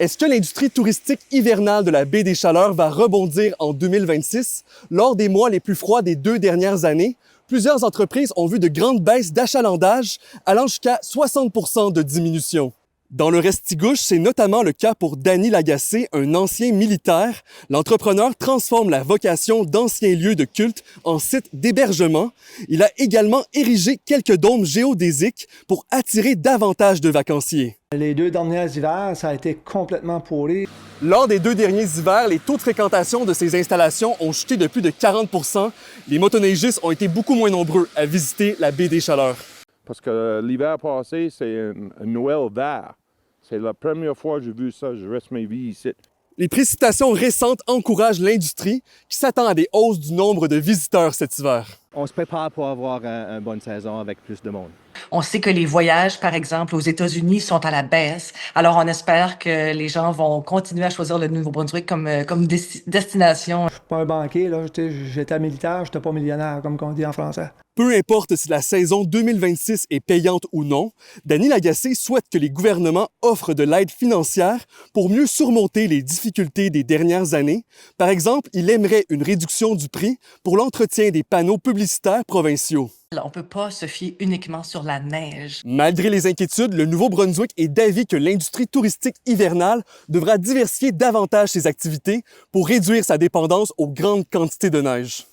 Est-ce que l'industrie touristique hivernale de la baie des Chaleurs va rebondir en 2026? Lors des mois les plus froids des 2 dernières années, plusieurs entreprises ont vu de grandes baisses d'achalandage allant jusqu'à 60% de diminution. Dans le Restigouche, c'est notamment le cas pour Danny Lagacé, un ancien militaire. L'entrepreneur transforme la vocation d'anciens lieux de culte en site d'hébergement. Il a également érigé quelques dômes géodésiques pour attirer davantage de vacanciers. Les 2 derniers hivers, ça a été complètement pourri. Lors des 2 derniers hivers, les taux de fréquentation de ces installations ont chuté de plus de 40%. Les motoneigistes ont été beaucoup moins nombreux à visiter la baie des Chaleurs. Parce que l'hiver passé, c'est un Noël vert. C'est la première fois que j'ai vu ça, je reste ma vie ici. Les précipitations récentes encouragent l'industrie qui s'attend à des hausses du nombre de visiteurs cet hiver. On se prépare pour avoir une bonne saison avec plus de monde. On sait que les voyages, par exemple, aux États-Unis sont à la baisse. Alors, on espère que les gens vont continuer à choisir le Nouveau-Brunswick comme destination. Je suis pas un banquier, là. J'étais militaire, j'étais pas millionnaire, comme on dit en français. Peu importe si la saison 2026 est payante ou non, Danny Lagacé souhaite que les gouvernements offrent de l'aide financière pour mieux surmonter les difficultés des dernières années. Par exemple, il aimerait une réduction du prix pour l'entretien des panneaux publicitaires provinciaux. On ne peut pas se fier uniquement sur la neige. Malgré les inquiétudes, le Nouveau-Brunswick est d'avis que l'industrie touristique hivernale devra diversifier davantage ses activités pour réduire sa dépendance aux grandes quantités de neige.